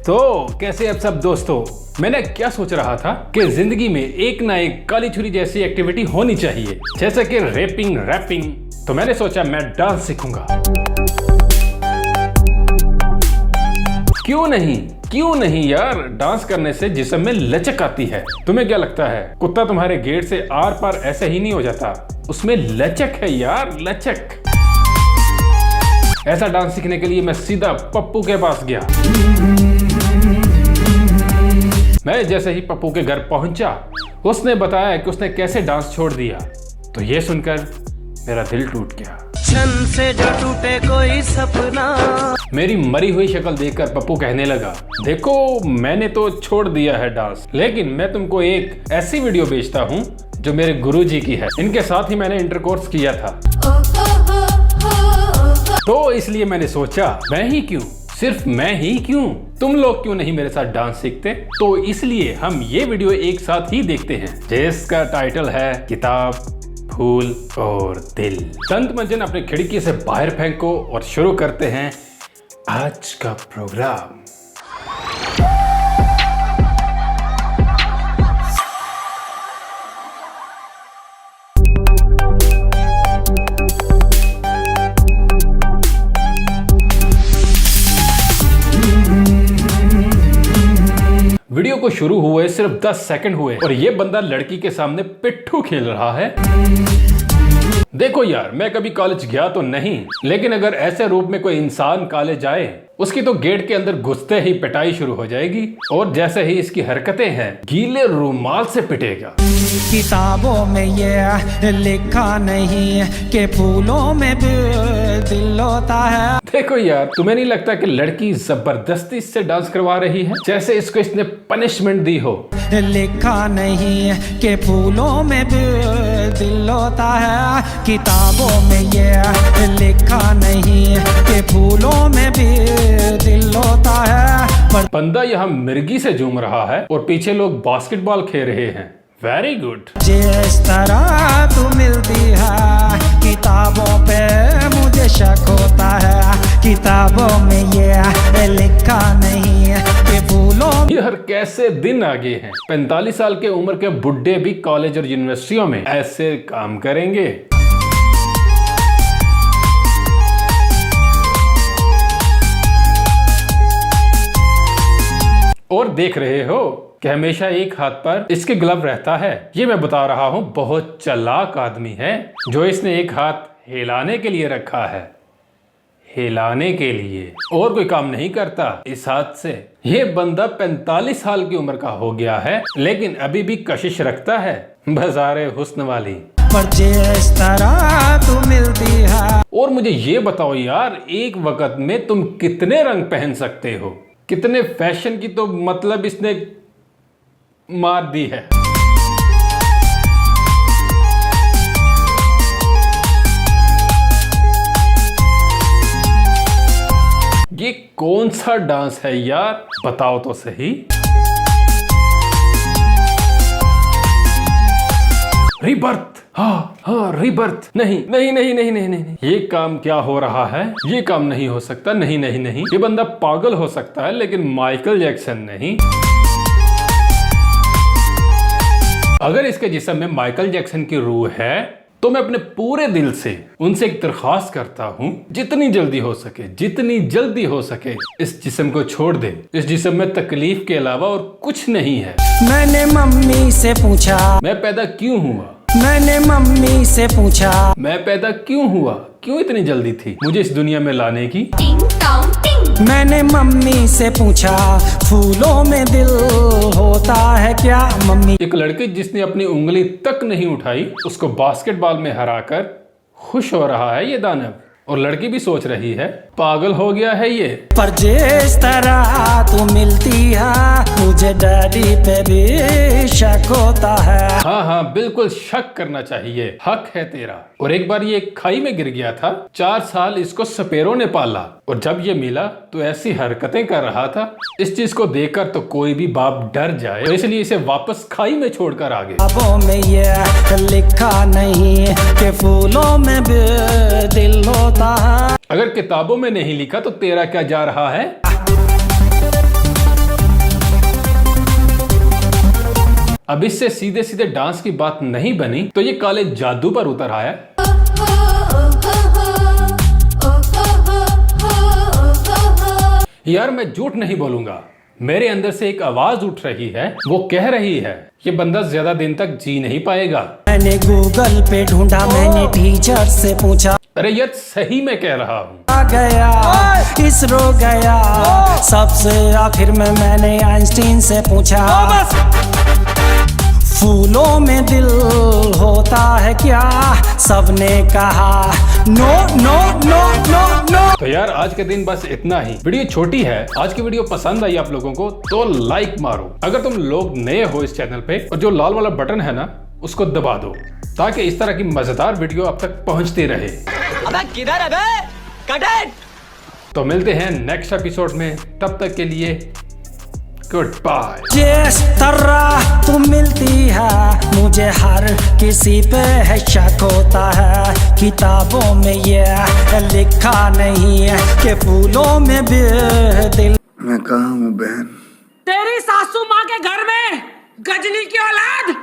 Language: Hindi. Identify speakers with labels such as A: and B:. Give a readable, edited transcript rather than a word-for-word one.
A: तो कैसे अब सब दोस्तों, मैंने क्या सोच रहा था कि जिंदगी में एक ना एक काली छुरी जैसी एक्टिविटी होनी चाहिए, जैसे कि रैपिंग रैपिंग। तो मैंने सोचा मैं डांस सीखूंगा। क्यों नहीं यार, डांस करने से जिस्म में लचक आती है। तुम्हें क्या लगता है कुत्ता तुम्हारे गेट से आर पार ऐसे ही नहीं हो जाता? उसमें लचक है यार, लचक। ऐसा डांस सीखने के लिए मैं सीधा पप्पू के पास गया। मैं जैसे ही पप्पू के घर पहुंचा, उसने बताया कि उसने कैसे डांस छोड़ दिया। तो ये सुनकर मेरा दिल टूट गया।
B: छन से जो टूटे कोई सपना।
A: मेरी मरी हुई शक्ल देखकर पप्पू कहने लगा, देखो मैंने तो छोड़ दिया है डांस, लेकिन मैं तुमको एक ऐसी वीडियो भेजता हूँ जो मेरे गुरुजी की है। इनके साथ ही मैंने इंटरकोर्स किया था, तो इसलिए मैंने सोचा मैं ही क्यों, सिर्फ मैं ही क्यों, तुम लोग क्यों नहीं मेरे साथ डांस सीखते? तो इसलिए हम ये वीडियो एक साथ ही देखते हैं, जिसका टाइटल है किताब, फूल और दिल। दंत मंजन अपनी खिड़की से बाहर फेंको और शुरू करते हैं आज का प्रोग्राम। वीडियो को शुरू हुए सिर्फ 10 सेकंड हुए और ये बंदा लड़की के सामने पिट्ठू खेल रहा है। देखो यार, मैं कभी कॉलेज गया तो नहीं, लेकिन अगर ऐसे रूप में कोई इंसान कॉलेज आए, उसकी तो गेट के अंदर घुसते ही पिटाई शुरू हो जाएगी। और जैसे ही इसकी हरकतें हैं, गीले रुमाल से पिटेगा।
B: किताबों में ये लिखा नहीं कि फूलों में भी दिल होता है।
A: देखो यार, तुम्हें नहीं लगता कि लड़की जबरदस्ती इससे डांस करवा रही है, जैसे इसको इसने पनिशमेंट दी हो?
B: लिखा नहीं कि फूलों में भी दिल होता है। किताबों में ये लिखा नहीं कि फूलों में भी दिल होता है। पर
A: बंदा यहाँ मिर्गी से झूम रहा है और पीछे लोग बास्केटबॉल खेल रहे हैं। Very good.
B: जिस तरह तू मिलती है किताबों पे मुझे शक होता है। किताबों में ये लिखा नहीं कि फूलों।
A: यार कैसे दिन आगे हैं, 45 साल के उम्र के बुड्ढे भी कॉलेज और यूनिवर्सिटियों में ऐसे काम करेंगे। और देख रहे हो कि हमेशा एक हाथ पर इसके ग्लव रहता है। ये मैं बता रहा हूँ, बहुत चालाक आदमी है जो इसने एक हाथ हिलाने के लिए रखा है, हिलाने के लिए, और कोई काम नहीं करता इस हाथ से। ये बंदा 45 साल की उम्र का हो गया है, लेकिन अभी भी कशिश रखता है बाज़ारे हुस्न वाली।
B: पर जिस तरह तू मिलती है।
A: और मुझे ये बताओ यार, एक वक्त में तुम कितने रंग पहन सकते हो? कितने फैशन की तो मतलब इसने मार दी है। ये कौन सा डांस है यार, बताओ तो सही। रिबर्थ, हाँ रिबर्थ। नहीं, ये काम क्या हो रहा है? ये काम नहीं हो सकता। नहीं, ये बंदा पागल हो सकता है, लेकिन माइकल जैक्सन नहीं। अगर इसके जिस्म में माइकल जैक्सन की रूह है, तो मैं अपने पूरे दिल से उनसे एक दरख्वास्त करता हूँ, जितनी जल्दी हो सके इस जिस्म को छोड़ दे। इस जिस्म में तकलीफ के अलावा और कुछ नहीं है।
B: मैंने मम्मी से पूछा
A: मैं पैदा क्यों हुआ?
B: मैंने मम्मी से पूछा
A: मैं पैदा क्यों हुआ? क्यों इतनी जल्दी थी मुझे इस दुनिया में लाने की?
B: मैंने मम्मी से पूछा फूलों में दिल होता है क्या? मम्मी।
A: एक लड़की जिसने अपनी उंगली तक नहीं उठाई, उसको बास्केटबॉल में हराकर खुश हो रहा है ये दानव। और लड़की भी सोच रही है, पागल हो गया है ये।
B: पर जिस तरह तू मिलती है, मुझे डैडी पे भी शक होता है।
A: हाँ, बिल्कुल शक करना चाहिए, हक है तेरा। और एक बार ये खाई में गिर गया था, 4 साल इसको सपेरों ने पाला, और जब ये मिला तो ऐसी हरकतें कर रहा था, इस चीज को देखकर तो कोई भी बाप डर जाए, तो इसलिए इसे वापस खाई में छोड़कर आ गए।
B: किताबों में ये लिखा नहीं कि फूलों में भी दिल होता है।
A: अगर किताबों में नहीं लिखा तो तेरा क्या जा रहा है? अब इससे सीधे सीधे डांस की बात नहीं बनी तो ये काले जादू पर उतर आया। यार मैं झूठ नहीं बोलूंगा, मेरे अंदर से एक आवाज उठ रही है, वो कह रही है ये बंदा ज्यादा दिन तक जी नहीं पाएगा।
B: मैंने गूगल पे ढूंढा, मैंने टीचर से पूछा,
A: अरे यार सही में कह रहा हूँ।
B: गया इसरो गया, सबसे आखिर में मैंने आइंस्टीन से पूछा, फूलों में दिल होता है क्या? सबने कहा no no no no no.
A: तो यार आज के दिन बस इतना ही। वीडियो छोटी है, आज की वीडियो पसंद आई आप लोगों को तो लाइक मारो। अगर तुम लोग नए हो इस चैनल पे, और जो लाल वाला बटन है ना उसको दबा दो, ताकि इस तरह की मजेदार वीडियो आप तक पहुंचती रहे।
C: अबे किधर है बे? Cut it.
A: तो मिलते हैं नेक्स्ट एपिसोड में, तब तक के लिए गुड बाय।
B: जिस तरह तू मिलती है मुझे, हर किसी पे है शक होता है। किताबों में ये लिखा नहीं है कि फूलों में भी दिल।
D: मैं कहाँ हूँ बहन?
C: तेरी सासू माँ के घर में गजनी की औलाद।